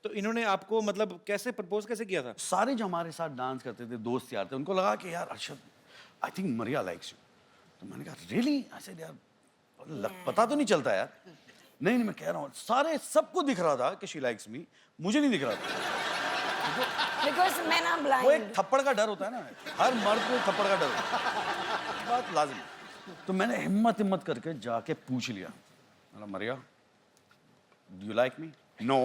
तो इन्होंने आपको मतलब कैसे प्रपोज कैसे किया था? सारे जो हमारे साथ डांस करते थे दोस्त यार थे, उनको लगा कि यार Arshad I think Maria likes you. तो मैंने कहा रियली? ऐसे यार पता तो नहीं चलता यार। नहीं नहीं मैं कह रहा हूँ, सारे सबको दिख रहा था कि शी लाइक्स मी, मुझे नहीं दिख रहा था। बिकॉज मैं ना वो ब्लाइंड। एक थप्पड़ का डर होता है ना, हर मर्द को एक थप्पड़ का डर होता है, बात लाजिम है। तो मैंने हिम्मत करके जाके पूछ लिया, बोला Maria do you like me? No.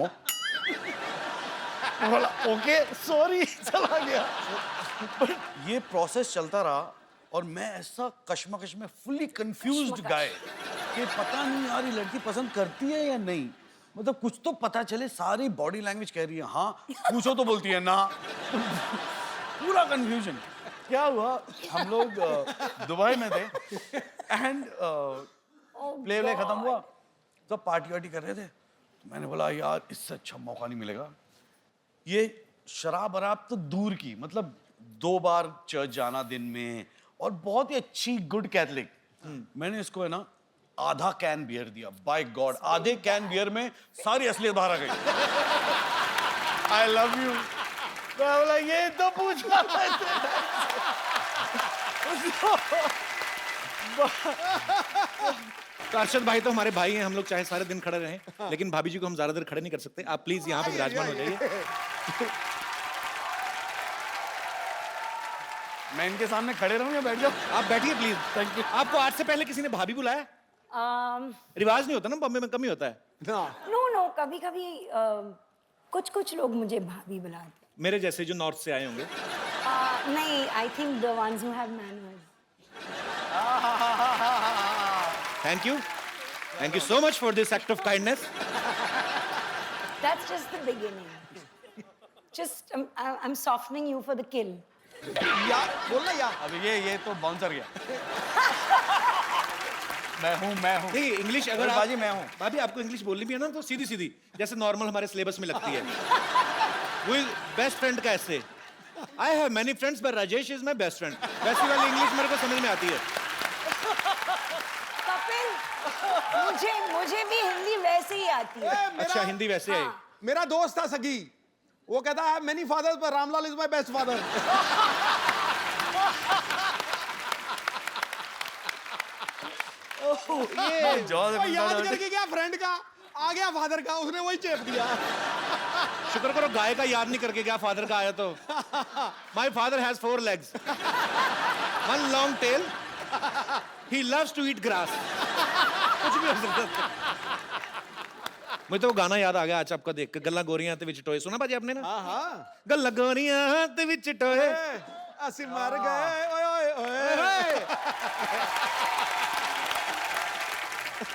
बोला ओके सॉरी, चला गया। बट ये प्रोसेस चलता रहा और मैं ऐसा कश्मकश में फुल्ली कंफ्यूज्ड गाय कि पता नहीं यार ये लड़की पसंद करती है या नहीं, मतलब कुछ तो पता चले। सारी बॉडी लैंग्वेज कह रही है हाँ, पूछो तो बोलती है ना। पूरा कंफ्यूजन। क्या हुआ, हम लोग दुबई में थे एंड प्ले खत्म हुआ तो पार्टी वार्टी कर रहे थे। तो मैंने बोला यार इससे अच्छा मौका नहीं मिलेगा। ये शराब वराब तो दूर की, मतलब 2 बार चर्च जाना दिन में और बहुत ही अच्छी गुड कैथलिक। मैंने इसको है ना आधा कैन बियर दिया। बाय गॉड आधे कैन बियर में सारी असलियत बाहर आ गई। I love you. मैं बोला ये तो पूछ रहा तो अरशद भाई तो हमारे भाई हैं, हम लोग चाहे सारे दिन खड़े रहें लेकिन भाभी जी को हम ज्यादा देर खड़े नहीं कर सकते। आप प्लीज यहाँ पे विराजमान हो जाइए। मैं इनके सामने खड़े रहूं या बैठ जाऊं? आप बैठिए प्लीज। Thank you. आपको आज से पहले किसी ने भाभी बुलाया? रिवाज नहीं होता ना, बॉम्बे में कम ही होता है। नो नो, कभी कभी कुछ कुछ लोग मुझे भाभी बुलाते हैं। मेरे जैसे जो नॉर्थ से आए होंगे। नहीं, I think the ones who have manners. Thank you so much for this act of kindness. That's just the beginning. Just I'm softening you for the kill. यार बोलना यार। अब ये तो बाउंसर गया। मैं हूँ। नहीं इंग्लिश अगर बाजी मैं हूँ। भाभी आपको इंग्लिश बोलनी भी है ना तो सीधी सीधी जैसे नॉर्मल हमारे सिलेबस में लगती है। वो बेस्ट फ्रेंड का ऐसे I have many friends but Rajesh is my best friend, वैसी वाली इंग्लिश मेरे को समझ में आती है। कपिल, मुझे भी हिंदी वैसे ही आती है। अच्छा हिंदी वैसे है। मेरा दोस्त था सगी, वो कहता है मेनी फादर्स पर Ramlal is my best father. ये याद करके गया फ्रेंड का, आ गया फादर का, उसने वही चेप दिया। शुक्र करो गाय का याद नहीं करके गया, फादर का आया तो। My father has 4 legs, 1 long tail, he loves to eat grass। कुछ भी हो सकता है। मुझे तो वो गाना याद आ गया आज आपका देख के, गल्ला गोरियां ते विच टोए। सुना भाजी आपने ना? हाँ गल्ला गोरियां ते विच टोए। असी मर गए, ओए ओए ओए।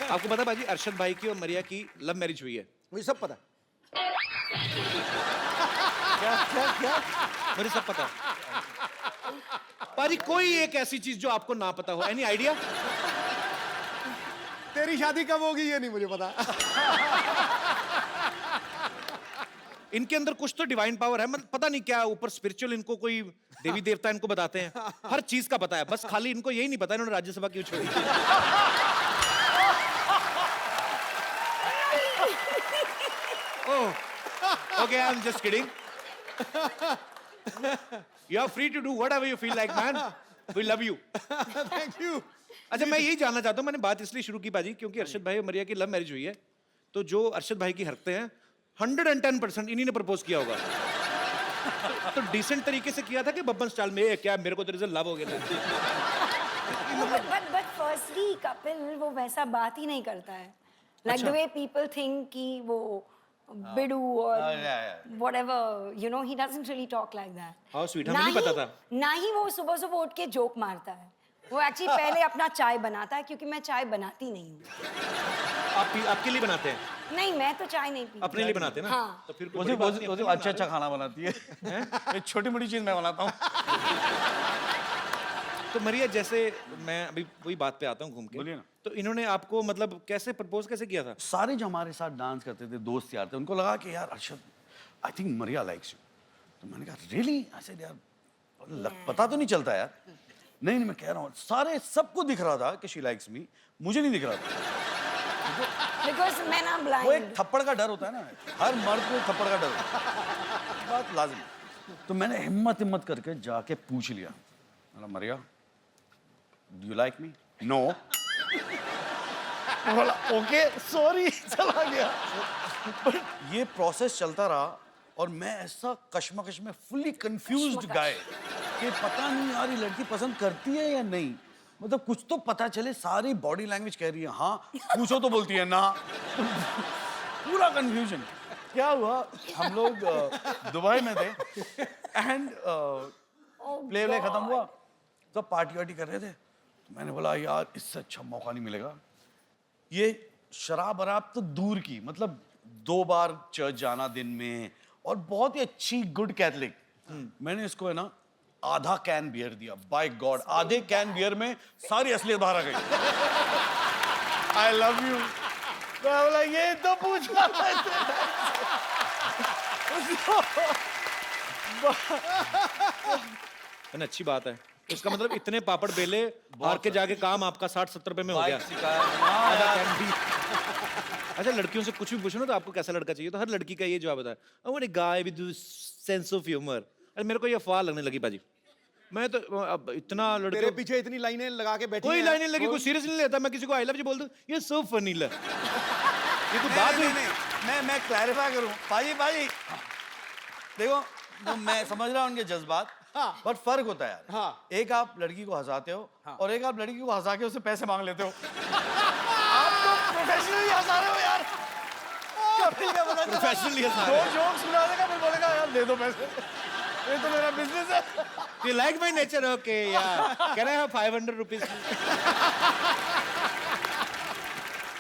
आपको पता भाजी अरशद भाई की और मरिया की लव मैरिज हुई है? मुझे सब पता। क्या मुझे सब पता भाजी। कोई एक ऐसी चीज जो आपको ना पता हो, एनी आइडिया? तेरी शादी कब होगी ये नहीं मुझे पता। इनके अंदर कुछ तो डिवाइन पावर है, मतलब पता नहीं क्या ऊपर स्पिरिचुअल, इनको कोई देवी देवता इनको बताते हैं, हर चीज का पता है। बस खाली इनको यही नहीं पता इन्होंने राज्यसभा क्यों छोड़ी। Okay, I'm just kidding. You are free to do whatever you feel like, man. We love you. Thank you. अच्छा मैं यही जानना चाहता हूँ, मैंने बात इसलिए शुरू की बाजी क्योंकि अरशद भाई और मरिया की लव मैरिज हुई है, तो जो अरशद भाई की हरकतें हैं 110% इन्हीं ने प्रपोज किया होगा। तो डिसेंट तरीके से किया था कि बब्बन स्टाइल में, ये क्या मेरे को तेरे से लव हो गया? But firstly, कपिल वो वैसा बात ही नहीं करता है। Like the way people think कि वो बिडू और whatever, you know, he doesn't really talk like that. How sweet, हमें नहीं पता था। ना ही वो सुबह सुबह उठ के जोक मारता है। वो एक्चुअली पहले अपना चाय बनाता है, क्योंकि मैं चाय बनाती नहीं हूँ। आपके लिए बनाते हैं? नहीं, मैं तो चाय नहीं पीती। अपने लिए बनाते हैं ना? हाँ। तो फिर वो अच्छा खाना बनाती है। छोटी मोटी चीज मैं बनाता हूँ। तो मरिया जैसे मैं अभी वही बात पे आता हूँ घूम के। बोलिए ना। तो इन्होंने आपको मतलब कैसे प्रपोज कैसे किया था? सारे जो हमारे साथ डांस करते थे दोस्त यार थे, उनको लगा कि यार Arshad I think Maria likes you. तो मैंने कहा रियली? ऐसे यार पता तो नहीं चलता यार। नहीं नहीं मैं कह रहा हूँ, सारे सबको दिख रहा था कि शी लाइक्स मी, मुझे नहीं दिख रहा था। Because men are वो एक blind. थप्पड़ का डर होता है ना, हर मर्द को एक थप्पड़ का डर होता है, बात लाजिम है। तो मैंने हिम्मत करके जाके पूछ लिया, बोला Maria do you like me? No. बोला ओके सॉरी, चला गया। बट ये प्रोसेस चलता रहा और मैं ऐसा कश्मकश में फुल्ली कंफ्यूज्ड गाय कि पता नहीं यार ये लड़की पसंद करती है या नहीं, मतलब कुछ तो पता चले। सारी बॉडी लैंग्वेज कह रही है हाँ, पूछो तो बोलती है ना। पूरा कंफ्यूजन। क्या हुआ, हम लोग दुबई में थे एंड प्ले खत्म हुआ, तो पार्टी वार्टी कर रहे थे। तो मैंने बोला यार इससे अच्छा मौका नहीं मिलेगा। ये शराब वराब तो दूर की, मतलब 2 बार चर्च जाना दिन में और बहुत ही अच्छी गुड कैथलिक। मैंने इसको है ना आधा कैन बियर दिया। बाय गॉड, आधे कैन बियर में सारी असलियत बाहर आ गई। I love you. मैं बोला ये तो पूछना था ना, अच्छी बात है। इसका मतलब इतने पापड़ बेले हार के जाके काम आपका 60-70 रुपए में हो गया। आधा कैन भी। अच्छा, लड़कियों से कुछ भी पूछो ना तो आपको कैसा लड़का चाहिए, तो हर लड़की का ये जवाब होता है, I want a guy with sense of humour. अरे मेरे को ये अफवाह लगने लगी बाजी। मैं तो अब इतना तेरे लड़के पीछे इतनी लाइनें लगा के बैठी कोई हैं। लाइन नहीं लगी, कोई सीरियस नहीं लेता। मैं किसी को आई लव यू बोल दूं, ये सो फनी ल ये तो बात हुई। मैं क्लैरिफाई करूं भाई देखो, तो मैं समझ रहा हूं उनके जज्बात, हाँ। बट फर्क होता है यार। हाँ। एक आप लड़की को हंसाते हो हाँ। और एक आप लड़की को हंसा के उससे पैसे मांग लेते हो। आप तो प्रोफेशनली हंसा रहे हो यार। कपिल का पता चला, प्रोफेशनली हंसा दो रहे हो। जोक सुना देगा फिर बोलेगा यार दे दो पैसे, ये तो मेरा बिजनेस है। You like my nature? Okay, yeah. Can I have 500 rupees?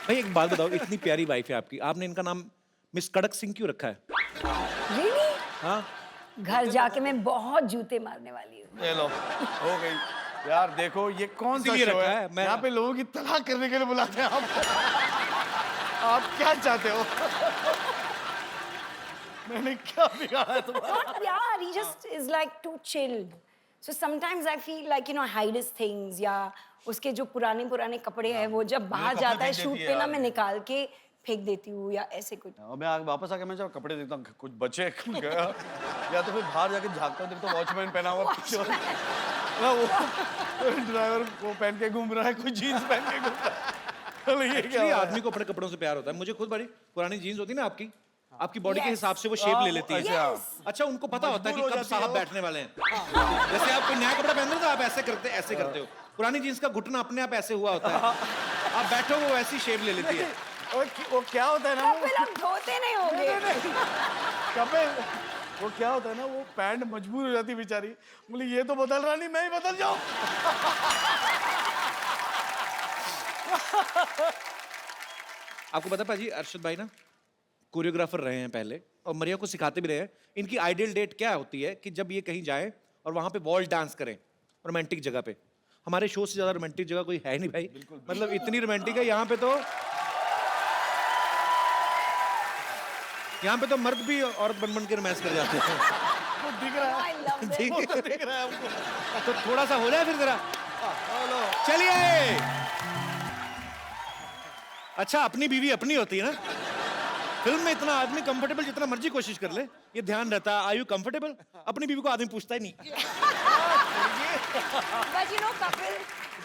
भाई एक बात बताओ, इतनी प्यारी वाइफ है आपकी, आपने इनका नाम मिस कड़क सिंह क्यों रखा है? Really? हाँ? घर जाके मैं बहुत जूते मारने वाली हूँ। ले लो, हो गई यार। देखो ये कौन सा इसीलिए शो रखा है, है, मैं- यहाँ पे लोगों की तलाक करने के लिए बुलाते हैं आप क्या चाहते हो? मैंने क्या बिगाड़ा है तुम्हारा? Not यार, he just is like too chilled. So sometimes I feel like hide his things, या उसके जो पुराने कपड़े हैं वो जब बाहर कपड़े जाता है फेंक शूट देती है पे ना, यार। मैं निकाल के फेंक देती हूँ या ऐसे कुछ। और मैं वापस आके मैं जब कपड़े देखता हूँ कुछ बचे गया, या तो फिर बाहर जाके झाँकता हूँ देखता हूँ वॉचमैन पहना हुआ पीछे वो ड्राइवर वो पहन के घूम रहा है, कोई जीन्स पहन के घूम रहा है। ये क्या Actually, हुआ है? आदमी को अपने कपड़ों से प्यार होता है। मुझे खुद बड़ी पुरानी जीन्स होती है ना आपकी बॉडी के हिसाब से वो शेप ले लेती है। Yes. अच्छा, उनको पता होता है कि मजबूर हो कब जाती साहब है वो। बैठने वाले हैं। जैसे आप कोई नया कपड़ा पहन रहे हो तो आप ऐसे करते हो। पुरानी जीन्स का घुटना अपने आप ऐसे हुआ होता है, आप बैठो वो वैसी शेप ले लेती है। वो क्या होता है ना, वो कपिल, आप धोते नहीं होंगे। कपिल वो क्या होता है ना, वो पैंट मजबूर हो जाती है बेचारी, बोली ये तो बदल रहा नहीं, मैं ही बदल जाऊं। आपको पता पाजी, अरशद भाई ना कोरियोग्राफर रहे हैं पहले और मरिया को सिखाते भी रहे हैं। इनकी आइडियल डेट क्या होती है कि जब ये कहीं जाए और वहां पे वॉल डांस करें रोमांटिक जगह पे। हमारे शो से ज्यादा रोमांटिक जगह कोई है नहीं भाई, मतलब इतनी रोमांटिक है यहाँ पे तो। यहाँ पे तो मर्द भी औरत बन बन के रोमांस कर जाते हैं। दिख रहा है, I love it. ठीक है, दिख रहा है हमको। तो थोड़ा सा हो जाए फिर जरा। चलिए, अच्छा अपनी बीवी अपनी होती है ना। फिल्म में इतना आदमी कंफर्टेबल जितना मर्जी कोशिश कर ले, ये ध्यान रहता है आर यू कंफर्टेबल। अपनी बीवी को आदमी पूछता ही नहीं। But Kapil,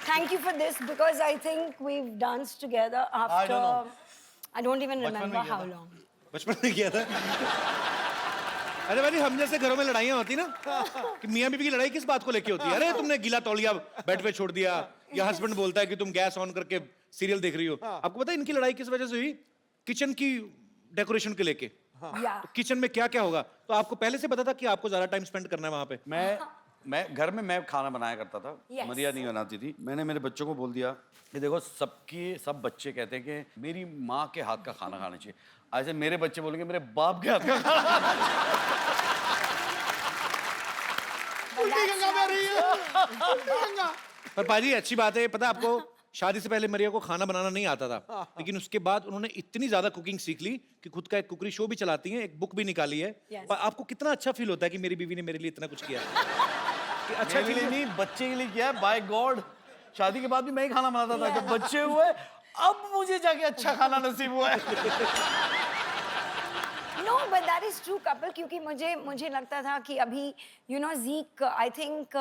thank you for this because I think we've danced together after I don't even remember how long. बचपन में किया था। अरे भाई, हम जैसे घरों में लड़ाइयाँ होती ना कि मियाँ बीवी की लड़ाई किस बात को लेके होती है? अरे तुमने गीला तौलिया बेड पे छोड़ दिया, या हस्बैंड बोलता है कि तुम गैस ऑन करके सीरियल देख रही हो। आपको पता है इनकी लड़ाई किस वजह से हुई? किचन की डेकोरेशन के लेके। Yeah. तो किचन में क्या क्या होगा, तो आपको पहले से पता था कि आपको ज्यादा टाइम स्पेंड करना है वहां पे? मैं घर में मैं खाना बनाया करता था। Yes. मरिया नहीं बनाती थी। मैंने मेरे बच्चों को बोल दिया कि देखो सब बच्चे कहते हैं कि मेरी माँ के हाथ का खाना खाना चाहिए, ऐसे मेरे बच्चे बोलेंगे मेरे बाप के हाथ का खाना खाना चाहिए। उल्टी गंगा बह रही है, उल्टी गंगा। पर पाजी अच्छी बात है, पता है आपको, शादी से पहले मरिया को खाना बनाना नहीं आता था, लेकिन उसके बाद उन्होंने इतनी ज्यादा कुकिंग सीख ली कि खुद का एक कुकरी शो भी चलाती हैं, एक बुक भी निकाली है। Yes. पर आपको कितना अच्छा फील होता है कि मेरी बीवी ने मेरे लिए इतना कुछ किया? कि अच्छा मेरे लिए नहीं, बच्चे के लिए किया है। बाय गॉड, शादी के बाद भी मैं ही खाना बनाता था। जब बच्चे हुए अब मुझे जाके अच्छा खाना नसीब हुआ है। No, but that is true, couple. क्योंकि मुझे लगता था कि अभी Zeke, I think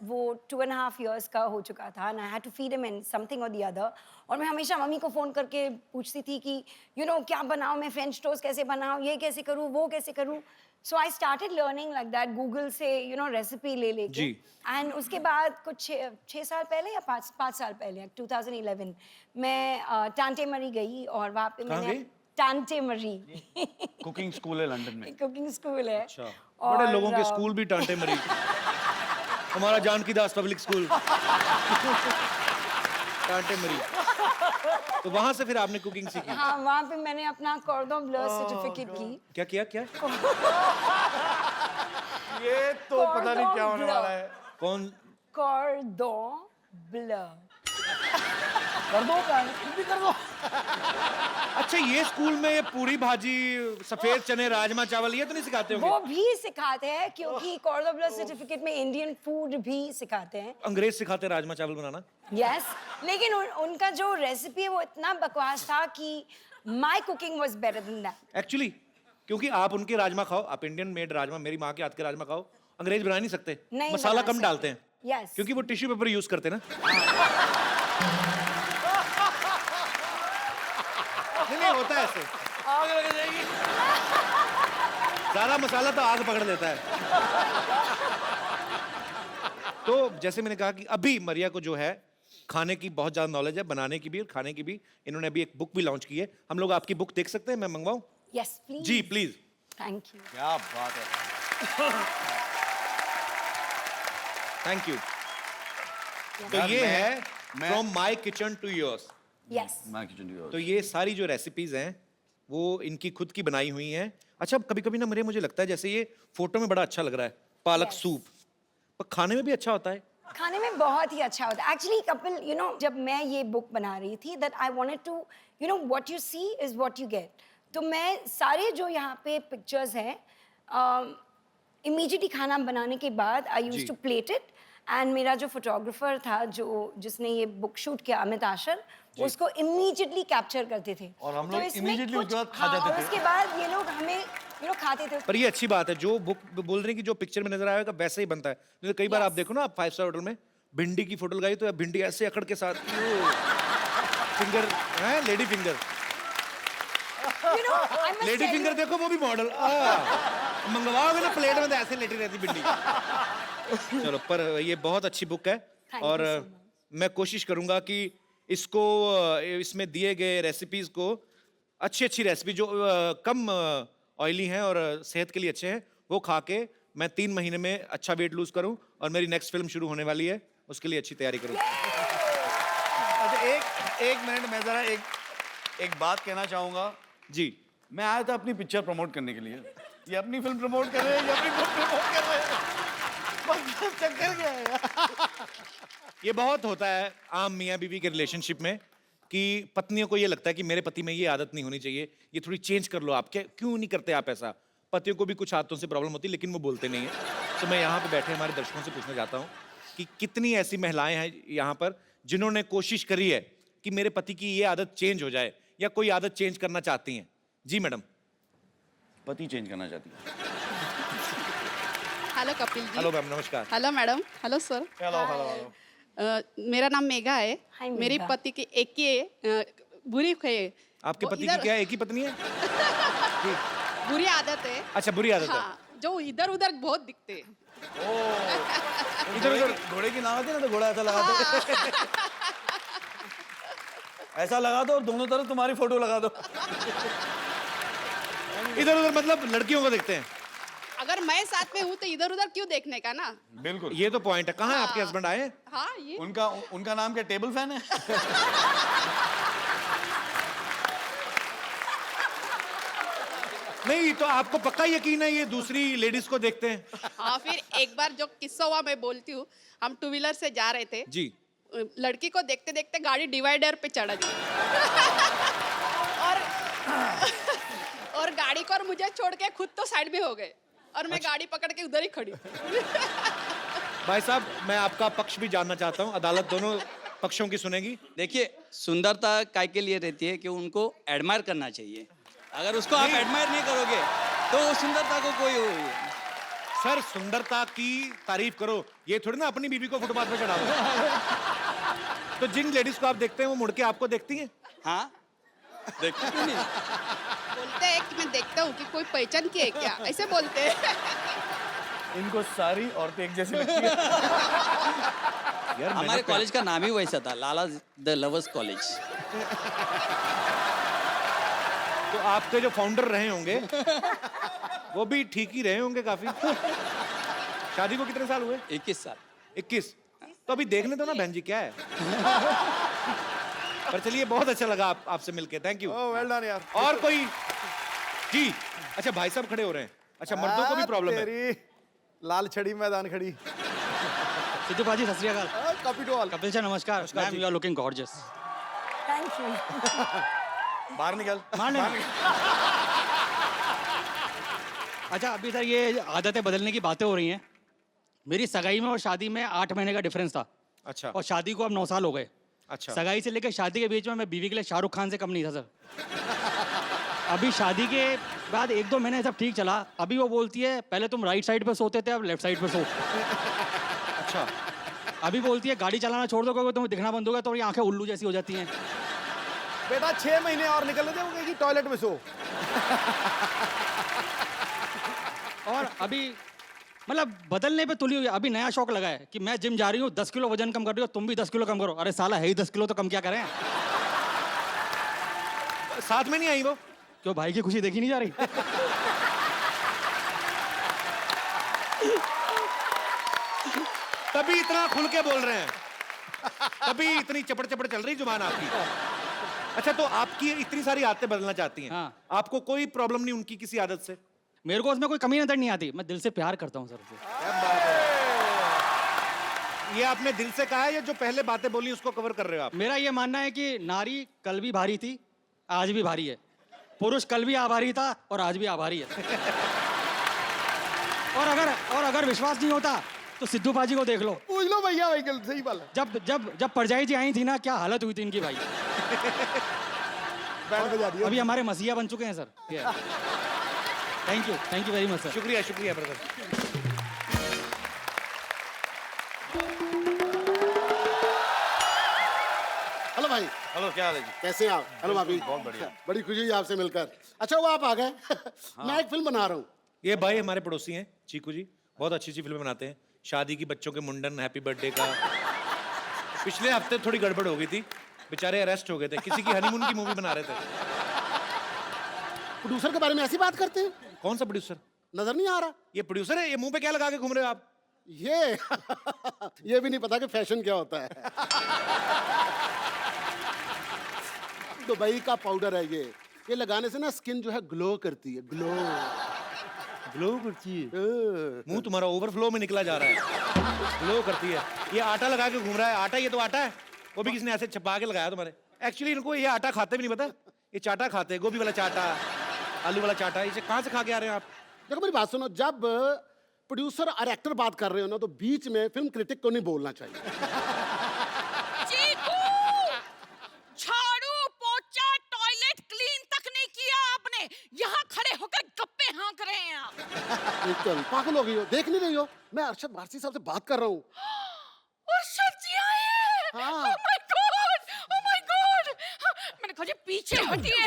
वो 2.5 years का हो चुका था, and I had to feed him in something or the other. और मैं हमेशा मम्मी को फोन करके पूछती थी कि क्या बनाऊँ मैं, फ्रेंच टोस्ट कैसे बनाऊँ, ये कैसे करूँ, वो कैसे करूँ. So I started learning like that, Google से रेसिपी ले लेके. जी. And उसके बाद कुछ 6 साल पहले या 5 साल पहले 2011 मैं टांटे मरी गई और वहाँ पे कहाँ मैंने गई? टांटे मरी कुकिंग स्कूल है लंदन में। कुकिंग स्कूल है. अच्छा, बड़े लोगों के स्कूल भी टांटे मरी। हमारा जानकी दास पब्लिक स्कूल टांटे मरी। तो वहां से फिर आपने कुकिंग सीखी? हाँ, वहाँ पे मैंने अपना कॉर्डन ब्लू सर्टिफिकेट की. क्या ये तो पता नहीं क्या होने Cordon वाला है। कौन? कॉर्डन ब्लू. कर दो तुम भी कर दो। अच्छा, ये स्कूल में ये पूरी भाजी, सफेद चने, राजमा चावल ये तो नहीं सिखाते वो होंगे? भी सिखाते हैं क्योंकि कॉर्डन ब्लू सर्टिफिकेट में इंडियन फूड भी सिखाते हैं. अंग्रेज सिखाते हैं राजमा चावल बनाना? यस, लेकिन उनका जो रेसिपी है वो इतना बकवास था कि my cooking was better than that. Actually क्योंकि आप उनके राजमा खाओ, आप इंडियन मेड राजमा, मेरी माँ के हाथ के राजमा खाओ, अंग्रेज बना नहीं सकते। नहीं मसाला बना कम सकते। डालते हैं यस. क्योंकि वो टिश्यू पेपर यूज करते हैं ना। नहीं होता है ऐसे, आग लग जाएगी। ज्यादा मसाला तो आग पकड़ लेता है। तो जैसे मैंने कहा कि अभी मरिया को जो है खाने की बहुत ज्यादा नॉलेज है, बनाने की भी और खाने की भी। इन्होंने अभी एक बुक भी लॉन्च की है। हम लोग आपकी बुक देख सकते हैं? मैं मंगवाऊं? Yes please. जी प्लीज। Thank you. क्या बात है। Thank you. तो यार, ये मैं- है मैं- from my kitchen to yours. Yes. तो ये सारी जो रेसिपीज हैं वो इनकी खुद की बनाई हुई हैं। अच्छा, कभी कभी ना मेरे मुझे लगता है जैसे ये फोटो में बड़ा अच्छा लग रहा है पालक Yes. सूप, पर खाने में भी अच्छा होता है। खाने में बहुत ही अच्छा होता है. एक्चुअली कपिल, जब मैं ये बुक बना रही थी, that I wanted to, what you see is what you get. तो मैं सारे जो यहाँ पे पिक्चर्स हैं, इमीडिएटली खाना बनाने के बाद I used to plate it, and मेरा जो फोटोग्राफर था जिसने ये बुक शूट किया, अमित आशर, वो उसको इमीडिएटली कैप्चर करते थे. और हम तो लोग इसमें immediately कुछ- उसके बाद खा हाँ, जाते और थे। उसके बाद ये लोग हमें खाते थे. पर ये अच्छी बात है, जो बुक बोल रहे हैं कि जो पिक्चर में नजर आएगा वैसे ही बनता है। नहीं तो कई बार Yes. आप देखो ना, आप 5 स्टार होटल में भिंडी की फोटो लगाई तो या भिंडी ऐसे अकड़ के साथ फिंगर है, lady finger. I must lady tell finger you- देखो, वो भी मॉडल मंगवाओगे ना प्लेट में तो ऐसे लेटी रहती भिंडी। चलो, पर ये बहुत अच्छी बुक है। Thank और you so much. मैं कोशिश करूंगा कि इसको इसमें दिए गए रेसिपीज को, अच्छी रेसिपी जो कम ऑयली हैं और सेहत के लिए अच्छे हैं, वो खा के मैं 3 महीने में अच्छा वेट लूज करूं और मेरी नेक्स्ट फिल्म शुरू होने वाली है, उसके लिए अच्छी तैयारी करूं। अच्छा, एक मिनट, मैं जरा एक बात कहना चाहूंगा। जी, मैं आया था अपनी पिक्चर प्रमोट करने के लिए। ये अपनी फिल्म प्रमोट कर रहे हैं, ये अपनी बुक प्रमोट कर रहे हैं। मतलब चक्कर क्या है? ये बहुत होता है आम मियाँ बीवी के रिलेशनशिप में कि पत्नियों को ये लगता है कि मेरे पति में ये आदत नहीं होनी चाहिए, ये थोड़ी चेंज कर लो आप। क्या क्यों नहीं करते आप ऐसा? पतियों को भी कुछ आदतों से प्रॉब्लम होती है लेकिन वो बोलते नहीं है। तो मैं यहाँ पे बैठे हमारे दर्शकों से पूछना चाहता हूँ कि कितनी ऐसी महिलाएं हैं यहाँ पर जिन्होंने कोशिश करी है कि मेरे पति की ये आदत चेंज हो जाए या कोई आदत चेंज करना चाहती हैं? जी मैडम। पति चेंज करना चाहती है। Hello Kapil ji. Hello ma'am, नमस्कार। Hello madam. Hello sir. Hello hello hello. मेरा नाम मेघा है। Hi, मेरी मेघा। पति की एक ही बुरी है। आपके वो पति की इधर- क्या एक ही पत्नी है? जी। बुरी आदत है। अच्छा, बुरी आदत है। हाँ, जो इधर उधर बहुत दिखते हैं। इधर उधर घोड़े की नाव आती है ना, तो घोड़ा ऐसा लगा दो। ऐसा लगा दो और दोनों तरफ तुम्हारी फोटो लगा दो। इधर उधर मतलब लड़कियों को देखते हैं। अगर मैं साथ में हूँ तो इधर उधर क्यों देखने का ना। बिल्कुल। ये तो पॉइंट है। कहाँ है आपके हस्बैंड आए? हाँ, ये उनका नाम क्या टेबल फैन है? नहीं, तो आपको पक्का यकीन है ये दूसरी लेडीज को देखते हैं? हाँ, फिर एक बार जो किस्सा हुआ मैं बोलती हूँ। हम 2 व्हीलर से जा रहे थे। जी। लड़की को देखते देखते गाड़ी डिवाइडर पे चढ़ गई। और गाड़ी को और मुझे छोड़ के खुद तो साइड में हो गए और मैं गाड़ी पकड़ के उधर ही खड़ी। भाई साहब, मैं आपका पक्ष भी जानना चाहता हूँ। अदालत दोनों पक्षों की सुनेगी? देखिए, सुंदरता काय के लिए रहती है कि उनको एडमायर करना चाहिए। अगर उसको आप एडमायर नहीं करोगे तो वो सुंदरता को कोई सर सुंदरता की तारीफ करो, ये थोड़ी ना अपनी बीवी को फुटपाथ पे चढ़ाओ। तो जिन लेडीज को आप देखते हैं वो मुड़ के आपको देखती हैं? हाँ, देखते क्यों नहीं? बोलते हैं कि मैं देखता हूँ कि कोई पहचान की है क्या, ऐसे बोलते हैं। इनको सारी औरतें एक जैसी लगती है। यार हमारे कॉलेज का नाम ही वैसा था, लाला द लवर्स कॉलेज। तो आपके जो फाउंडर रहे होंगे वो भी ठीक ही रहे होंगे काफी। शादी को कितने साल हुए? 21 साल। 21। तो अभी देखने दो ना बहन जी क्या है। पर चलिए बहुत अच्छा लगा आपसे मिलके, thank you. Oh well done यार। और कोई जी? अच्छा भाई साहब खड़े हो रहे हैं। अच्छा मर्दों को भी प्रॉब्लम है? तेरी लाल छड़ी मैदान खड़ी। सिद्धू भाजी Sat Sri Akal. Copy to all. Kapil sir नमस्कार। Ma'am you are looking gorgeous. Thank you. बाहर निकल। अच्छा अभी सर ये आदतें बदलने की बातें हो रही हैं। मेरी सगाई में और शादी में 8 महीने का डिफरेंस था अच्छा और शादी को अब 9 साल हो गए। अच्छा सगाई से लेकर शादी के बीच में मैं बीवी के लिए शाहरुख खान से कम नहीं था सर। अभी शादी के बाद 1-2 महीने सब ठीक चला। अभी वो बोलती है पहले तुम राइट साइड पे सोते थे अब लेफ्ट साइड पे सो। अच्छा अभी बोलती है गाड़ी चलाना छोड़ दो क्योंकि तुम्हें दिखना बंद हो गया तो ये आंखें उल्लू जैसी हो जाती हैं। बेटा 6 महीने और निकलने दे, वो कहेगी टॉयलेट में सो। और अभी मतलब बदलने पे तुली हुई है। अभी नया शौक लगा है कि मैं जिम जा रही हूँ, 10 किलो वजन कम कर रही हो, तुम भी 10 किलो कम करो। अरे साला है ही 10 किलो तो कम क्या करें? साथ में नहीं आई वो? क्यों भाई की खुशी देखी नहीं जा रही? तभी इतना खुल के बोल रहे हैं, तभी इतनी चपड़ चपड़ चल रही जुबान आपकी। अच्छा तो आपकी इतनी सारी आदतें बदलना चाहती हैं। हाँ। आपको कोई प्रॉब्लम नहीं उनकी किसी आदत से? मेरे को उसमें कोई कमी नजर नहीं आती। मैं दिल से प्यार करता हूँ सर उसे। ये आपने दिल से कहा है या जो पहले बातें बोली उसको कवर कर रहे हो आप? मेरा ये मानना है कि नारी कल भी भारी थी, आज भी भारी है। पुरुष कल भी आभारी था और आज भी आभारी है। और अगर विश्वास नहीं होता तो सिद्धू बाजी को देख लो। पूछ लो भैया, भाई सही बात है। जब परजाई जी आई थी ना, क्या हालत हुई थी इनकी भाई। बैंड बजा दिया। अभी हमारे मसीहा बन चुके हैं sir. Thank you very much sir. शुक्रिया शुक्रिया ब्रदर। हेलो भाई। हेलो, क्या हाल है जी? कैसे हैं आप? हेलो भाभी। बहुत बढ़िया। बड़ी खुशी हुई आपसे मिलकर। अच्छा वो आप आ गए। मैं एक फिल्म बना रहा हूँ। ये भाई हमारे पड़ोसी हैं चीकू जी, बहुत अच्छी अच्छी फिल्में बनाते हैं। शादी की, बच्चों के मुंडन, हैप्पी बर्थडे का। पिछले हफ्ते थोड़ी गड़बड़ हो गई थी, बेचारे अरेस्ट हो गए थे, किसी की हनीमून की मूवी बना रहे थे। प्रोड्यूसर के बारे में ऐसी बात करते हैं? कौन सा प्रोड्यूसर? नजर नहीं आ रहा? ये प्रोड्यूसर है? ये मुंह पे क्या लगा के घूम रहे हो आप? ये ये भी नहीं पता कि फैशन क्या होता है। दुबई का पाउडर है ये लगाने से ना स्किन जो है ग्लो करती है। ग्लो करती है। मुंह तुम्हारा ओवरफ्लो में निकला जा रहा है, ग्लो करती है। ये आटा लगा के घूम रहा है। आटा, ये तो आटा है, वो भी किसने ऐसे छपा के लगाया तुम्हारे। एक्चुअली इनको ये आटा खाते भी नहीं पता, ये चाटा खाते हैं, गोभी वाला चाटा, आलू वाला चाटा। इसे कहाँ से खा के आ रहे हैं आप? देखो मेरी बात सुनो, जब प्रोड्यूसर और एक्टर बात कर रहे हो ना तो बीच में फिल्म क्रिटिक को नहीं बोलना चाहिए। चीकू! झाड़ू पोछा टॉयलेट क्लीन तक नहीं किया आपने, यहाँ खड़े होकर गप्पे हाँक रहे हैं आप। बिल्कुल पागल हो गई हो, देख नहीं रही हो? मैं अरशद वारसी साहब से बात कर रहा हूँ। अरशद जी आए हैं। हाँ। Oh my God! Oh my God! मैंने कहा जी पीछे हटिए।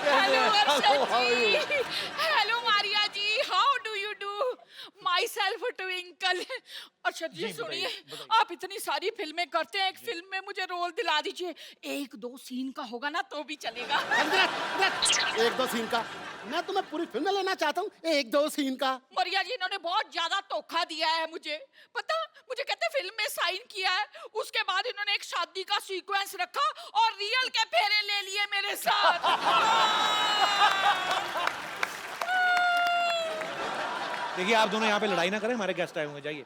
Hello Arshad ji. Hello Maria ji. How do you do? Myself Twinkle. Arshad ji सुनिए, आप इतनी सारी फिल्में करते हैं, एक फिल्म में मुझे रोल दिला दीजिए। 1-2 सीन का होगा ना तो भी चलेगा। 1-2 सीन का? मैं तुम्हें पूरी फिल्म में लेना चाहता हूँ। 1-2 सीन का? मरिया जी इन्होंने बहुत ज्यादा धोखा दिया है मुझे। पता, मुझे कहते फिल्म में साइन किया है, उसके बाद इन्होंने एक शादी का सीक्वेंस रखा और रियल के फेरे ले लिए मेरे साथ। देखिए आप दोनों यहाँ पे लड़ाई ना करें, हमारे गेस्ट आए होंगे, जाइए।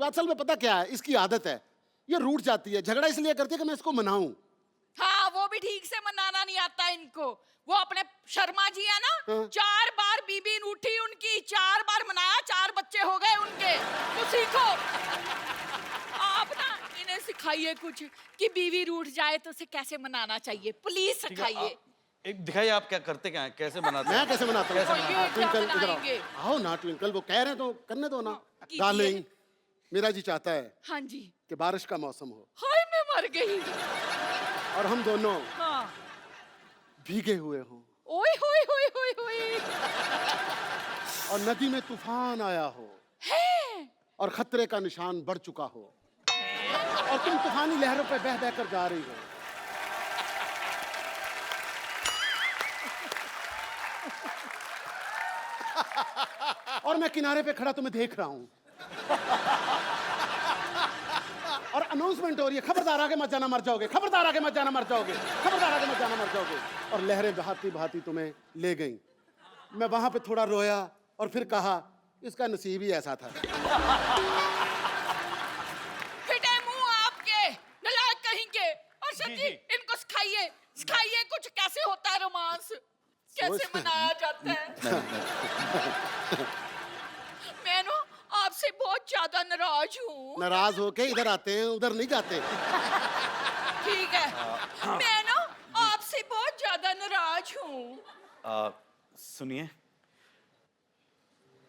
असल में पता क्या है, इसकी आदत है, ये रूठ जाती है, झगड़ा इसलिए करती है कि मैं इसको मनाऊं। हाँ, वो भी ठीक से मनाना नहीं आता इनको। वो अपने शर्मा जी है ना, 4 बार बीबी उठी उनकी, 4 बार मनाया, 4 बच्चे हो गए उनके। तो सीखो। आप ना इन्हें सिखाइए कुछ कि बीवी रूठ जाए तो उसे कैसे मनाना चाहिए, प्लीज सिखाइए। एक दिखाइए आप क्या करते, क्या हैं, कैसे बनाते मैं हैं? कैसे बनाता कैसे हूँ? बनाते हैं? ट्विंकल क्या इधर आओ। बनाएंगे? आओ ना ट्विंकल, वो कह रहे हैं तो करने दो ना। कीजिए। डार्लिंग, मेरा जी चाहता है हाँ जी। कि बारिश का मौसम हो हाय मैं मर गई। और हम दोनों हाँ। भीगे हुए हों ओए होए होए होए होए। और नदी में तूफान आया हो है। और खतरे का निशान बढ़ चुका हो और तुम तूफानी लहरों पे बह बह कर जा रही हो। और मैं किनारे पे खड़ा तुम्हें देख रहा हूं और अनाउंसमेंट हो रही है, खबरदार आगे मत जाना मर जाओगे, खबरदार आगे मत जाना मर जाओगे, खबरदार आगे मत जाना मर जाओगे। और लहरें बहाती बहाती तुम्हें ले गईं। मैं वहां पे थोड़ा रोया और फिर कहा इसका नसीब ही ऐसा था। फिटे मुंह आपके, नालायक कहीं के। और सर जी इनको सिखाइए, सिखाइए कुछ कैसे होता है रोमांस, कैसे मनाया जाता है। मैं ना आपसे बहुत ज्यादा नाराज हूँ। नाराज होके इधर आते हैं, उधर नहीं जाते। ठीक है, मैं ना आपसे बहुत ज्यादा नाराज हूँ। सुनिए,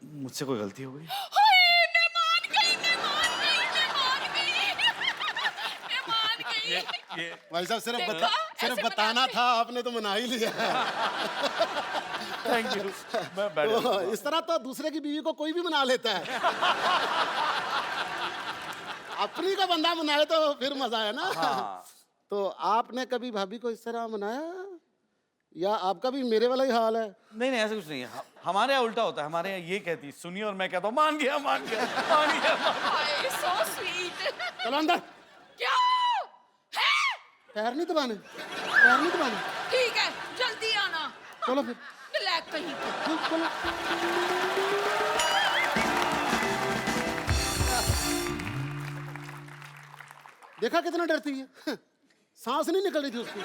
मुझसे कोई गलती हो गई? हाय, मैं मान गई, मैं मान गई, मैं मान गई, मैं मान गई। भाई साहब सिर्फ देखा? सिर्फ ऐसे बताना बनाते। था, आपने तो मना ही लिया। Thank you. मैं बैठ जाता हूँ। इस तरह तो दूसरे की बीवी को कोई भी मना लेता है। अपनी का बंदा मनाए तो फिर मजा है ना। हाँ। तो आपने कभी भाभी को इस तरह मनाया या आपका भी मेरे वाला ही हाल है? नहीं नहीं, ऐसा कुछ नहीं है। हमारे यहाँ उल्टा होता है। हमारे यहाँ ये कहती सुनिए और मैं कहता हूँ मान गया मान गया मान गया। हाय, so sweet। चलो अंदर। क्या है? पैर नहीं दबाने, पैर नहीं दबाने। ठीक है, जल्दी आना। चलो फिर। नालायक कहीं के। चलो। देखा कितना डरती है। सांस नहीं निकल रही थी उसकी।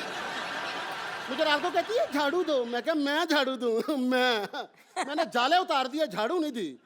मुझे रात को कहती है झाड़ू दो, मैं क्या मैं झाड़ू दूं? मैंने जाले उतार दिया, झाड़ू नहीं दी।